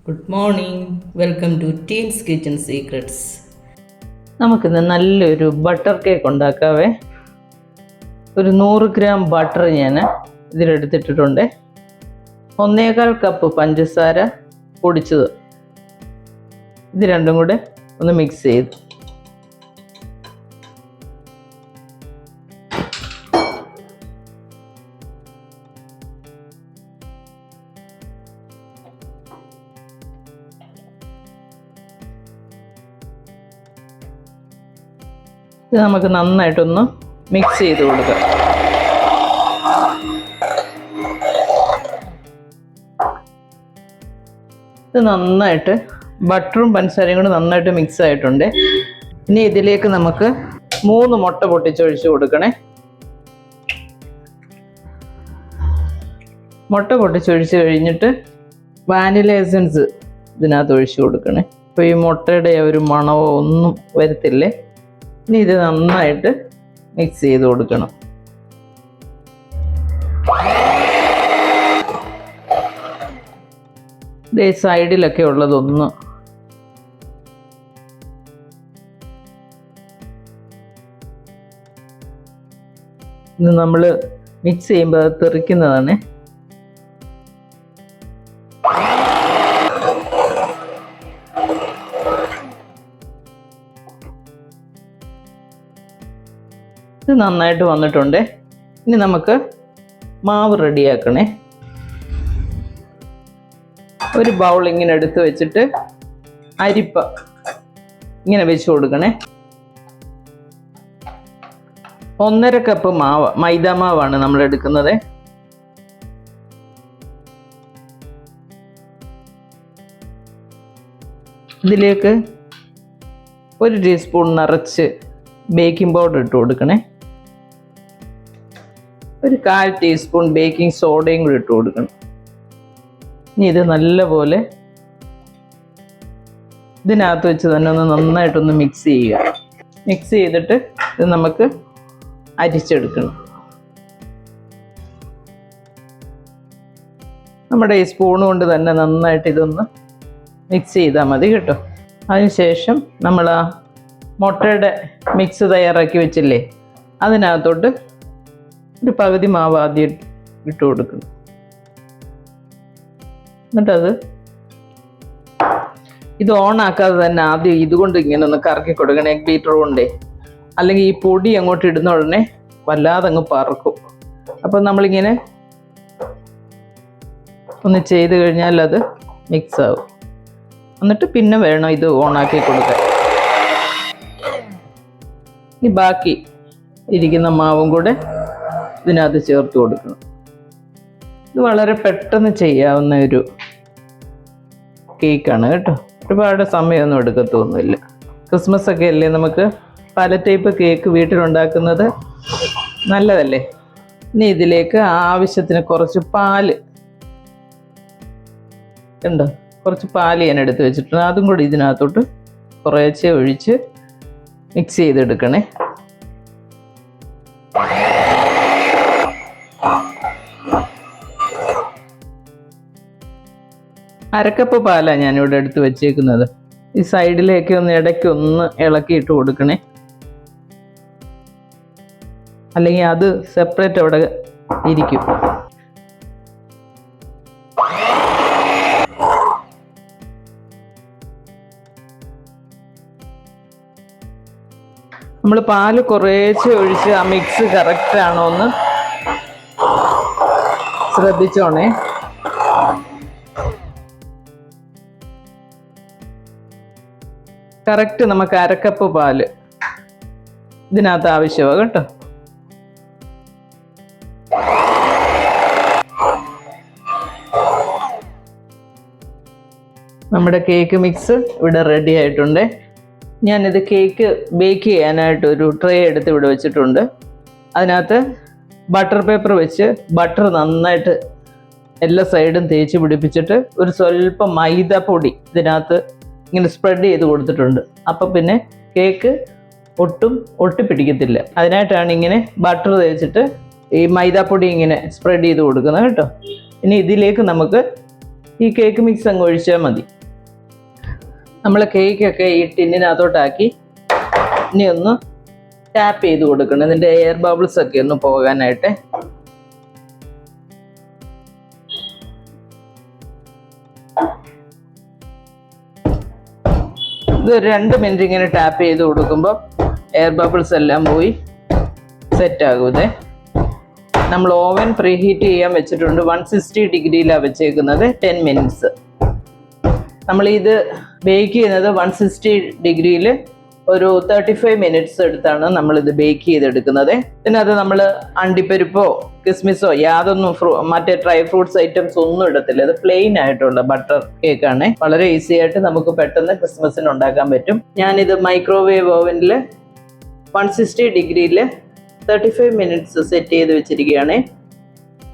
Good morning, welcome to teens kitchen secrets. നമുക്കിന്ന് നല്ലൊരു butter cake ഉണ്ടാക്കാവേ. ഒരു 100 ഗ്രാം ബട്ടർ ഞാൻ ഇതിലെടുത്തിട്ടുണ്ട്. 1.25 കപ്പ് പഞ്ചസാര പൊടിച്ചത്. ഇത് രണ്ടും കൂടെ ഒന്ന് മിക്സ് ചെയ്ത് ഇത് നമുക്ക് നന്നായിട്ടൊന്ന് മിക്സ് ചെയ്ത് കൊടുക്കാം. ഇത് നന്നായിട്ട് ബട്ടറും പഞ്ചസാരയും കൂടെ നന്നായിട്ട് മിക്സ് ആയിട്ടുണ്ട്. ഇനി ഇതിലേക്ക് നമുക്ക് 3 മുട്ട പൊട്ടിച്ചൊഴിച്ച് കൊടുക്കണേ. മുട്ട പൊട്ടിച്ചൊഴിച്ച് കഴിഞ്ഞിട്ട് വാനില എസൻസ് ഇതിനകത്ത് ഒഴിച്ച് കൊടുക്കണേ. അപ്പോൾ ഈ മുട്ടയുടെ ഒരു മണമോ ഒന്നും വരത്തില്ലേ. ഇനി ഇത് നന്നായിട്ട് മിക്സ് ചെയ്ത് കൊടുക്കണം. ഈ സൈഡിലൊക്കെ ഉള്ളതൊന്ന് ഇത് നമ്മൾ മിക്സ് ചെയ്യുമ്പോൾ അത് തെറിക്കുന്നതാണ്. ഇത് നന്നായിട്ട് വന്നിട്ടുണ്ട്. ഇനി നമുക്ക് മാവ് റെഡിയാക്കണേ. ഒരു ബൗൾ ഇങ്ങനെ എടുത്ത് വെച്ചിട്ട് അരിപ്പ ഇങ്ങനെ വെച്ച് കൊടുക്കണേ. 1.5 കപ്പ് മാവ്, മൈദ മാവാണ് നമ്മൾ എടുക്കുന്നത്. ഇതിലേക്ക് 1 ടീസ്പൂൺ നിറച്ച് ബേക്കിംഗ് പൗഡർ ഇട്ട് കൊടുക്കണേ. ഒരു 1/4 ടീസ്പൂൺ ബേക്കിംഗ് സോഡയും കൂടി ഇട്ട് കൊടുക്കണം. ഇനി ഇത് നല്ലപോലെ ഇതിനകത്ത് വെച്ച് തന്നെ ഒന്ന് നന്നായിട്ടൊന്ന് മിക്സ് ചെയ്യുക. മിക്സ് ചെയ്തിട്ട് ഇത് നമുക്ക് അരിച്ചെടുക്കണം. നമ്മുടെ ഈ സ്പൂൺ കൊണ്ട് തന്നെ നന്നായിട്ട് ഇതൊന്ന് മിക്സ് ചെയ്താൽ മതി കേട്ടോ. അതിനുശേഷം നമ്മൾ ആ മുട്ടയുടെ മിക്സ് തയ്യാറാക്കി വെച്ചില്ലേ, അതിനകത്തോട്ട് ഒരു പകുതി മാവ് ആദ്യം ഇട്ട് കൊടുക്കണം. എന്നിട്ടത് ഇത് ഓണാക്കാതെ തന്നെ ആദ്യം ഇതുകൊണ്ട് ഇങ്ങനെ ഒന്ന് കറക്കി കൊടുക്കണം, എഗ് ബീറ്റർ കൊണ്ടേ. അല്ലെങ്കിൽ ഈ പൊടി അങ്ങോട്ട് ഇടുന്ന ഉടനെ വല്ലാതെ അങ്ങ് പറക്കും. അപ്പം നമ്മളിങ്ങനെ ഒന്ന് ചെയ്ത് കഴിഞ്ഞാൽ അത് മിക്സ് ആവും. എന്നിട്ട് പിന്നെ വേണം ഇത് ഓണാക്കി കൊടുക്കാൻ. ഇനി ബാക്കി ഇരിക്കുന്ന മാവും കൂടെ ഇതിനകത്ത് ചേർത്ത് കൊടുക്കണം. ഇത് വളരെ പെട്ടെന്ന് ചെയ്യാവുന്ന ഒരു കേക്കാണ് കേട്ടോ. ഒരുപാട് സമയമൊന്നും എടുക്കത്തൊന്നുമില്ല. ക്രിസ്മസ് ഒക്കെ അല്ലേ, നമുക്ക് പല ടൈപ്പ് കേക്ക് വീട്ടിലുണ്ടാക്കുന്നത് നല്ലതല്ലേ. ഇനി ഇതിലേക്ക് ആവശ്യത്തിന് കുറച്ച് പാല് ഉണ്ടോ, കുറച്ച് പാല് ഞാൻ എടുത്ത് വെച്ചിട്ടുണ്ട്. അതും കൂടി ഇതിനകത്തോട്ട് കുറേശ്ശെ ഒഴിച്ച് മിക്സ് ചെയ്തെടുക്കണേ. അരക്കപ്പ് പാലാണ് ഞാനിവിടെ എടുത്ത് വെച്ചേക്കുന്നത്. ഈ സൈഡിലേക്ക് ഒന്ന് ഇടയ്ക്കൊന്ന് ഇളക്കിയിട്ട് കൊടുക്കണേ, അല്ലെങ്കിൽ അത് സെപ്പറേറ്റ് അവിടെ ഇരിക്കും. നമ്മൾ പാല് കുറേശ്ശെ ഒഴിച്ച് ആ മിക്സ് കറക്റ്റ് ആണോ എന്ന് ശ്രദ്ധിച്ചോണേ. കറക്റ്റ് നമുക്ക് അരക്കപ്പ് പാല് ഇതിനകത്ത് ആവശ്യമാണ് കേട്ടോ. നമ്മുടെ കേക്ക് മിക്സ് ഇവിടെ റെഡി ആയിട്ടുണ്ട്. ഞാനിത് കേക്ക് ബേക്ക് ചെയ്യാനായിട്ട് ഒരു ട്രേ എടുത്ത് ഇവിടെ വെച്ചിട്ടുണ്ട്. അതിനകത്ത് ബട്ടർ പേപ്പർ വെച്ച് ബട്ടർ നന്നായിട്ട് എല്ലാ സൈഡും തേച്ച് പിടിപ്പിച്ചിട്ട് ഒരു സ്വല്പം മൈദപ്പൊടി ഇതിനകത്ത് ഇങ്ങനെ സ്പ്രെഡ് ചെയ്ത് കൊടുത്തിട്ടുണ്ട്. അപ്പം പിന്നെ കേക്ക് ഒട്ടും ഒട്ടിപ്പിടിക്കത്തില്ല. അതിനായിട്ടാണ് ഇങ്ങനെ ബട്ടർ തേച്ചിട്ട് ഈ മൈദാപ്പൊടി ഇങ്ങനെ സ്പ്രെഡ് ചെയ്ത് കൊടുക്കുന്നത് കേട്ടോ. ഇനി ഇതിലേക്ക് നമുക്ക് ഈ കേക്ക് മിക്സ് അങ്ങ് ഒഴിച്ചാൽ മതി. നമ്മൾ കേക്കൊക്കെ ഈ ടിന്നിനകത്തോട്ടാക്കി ഇനി ഒന്ന് ടാപ്പ് ചെയ്ത് കൊടുക്കണം, ഇതിൻ്റെ എയർ ബബിൾസ് ഒക്കെ ഒന്ന് പോകാനായിട്ട്. ഇത് 2 മിനിറ്റ് ഇങ്ങനെ ടാപ്പ് ചെയ്ത് കൊടുക്കുമ്പോൾ എയർ ബബിൾസ് എല്ലാം പോയി സെറ്റാകും. നമ്മൾ ഓവൻ പ്രീ ഹീറ്റ് ചെയ്യാൻ വെച്ചിട്ടുണ്ട്. 160 ഡിഗ്രിയിലാണ് വെച്ചേക്കുന്നത് 10 മിനിറ്റ്സ്. നമ്മളിത് ബേക്ക് ചെയ്യുന്നത് 160 ഡിഗ്രിയിൽ ഒരു 35 മിനിറ്റ്സ് എടുത്താണ് നമ്മളിത് ബേക്ക് ചെയ്തെടുക്കുന്നത്. ഇതിനകത്ത് നമ്മൾ അണ്ടിപ്പരിപ്പോ കിസ്മിസോ യാതൊന്നും മറ്റേ ഡ്രൈ ഫ്രൂട്ട്സ് ഐറ്റംസ് ഒന്നും ഇടത്തില്ല. ഇത് പ്ലെയിൻ ആയിട്ടുള്ള ബട്ടർ കേക്കാണ്. വളരെ ഈസി ആയിട്ട് നമുക്ക് പെട്ടെന്ന് ക്രിസ്മസിന് ഉണ്ടാക്കാൻ പറ്റും. ഞാനിത് മൈക്രോവേവ് ഓവനിൽ 160 ഡിഗ്രിയിൽ 35 മിനിറ്റ്സ് സെറ്റ് ചെയ്ത് വെച്ചിരിക്കുകയാണ്.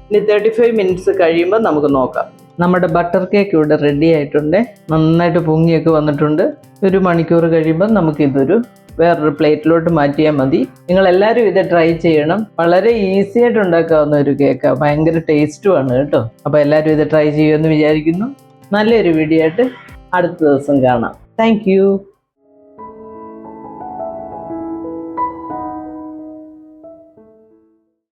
ഇനി 35 മിനിറ്റ്സ് കഴിയുമ്പോൾ നമുക്ക് നോക്കാം. നമ്മുടെ ബട്ടർ കേക്ക് ഇവിടെ റെഡി ആയിട്ടുണ്ട്. നന്നായിട്ട് പൊങ്ങിയൊക്കെ വന്നിട്ടുണ്ട്. 1 മണിക്കൂർ കഴിയുമ്പോൾ നമുക്കിതൊരു വേറൊരു പ്ലേറ്റിലോട്ട് മാറ്റിയാൽ മതി. നിങ്ങളെല്ലാവരും ഇത് ട്രൈ ചെയ്യണം. വളരെ ഈസി ആയിട്ട് ഉണ്ടാക്കാവുന്ന ഒരു കേക്കാണ്. ഭയങ്കര ടേസ്റ്റുമാണ് കേട്ടോ. അപ്പോൾ എല്ലാവരും ഇത് ട്രൈ ചെയ്യുമെന്ന് വിചാരിക്കുന്നു. നല്ലൊരു വീഡിയോ ആയിട്ട് അടുത്ത ദിവസം കാണാം. താങ്ക്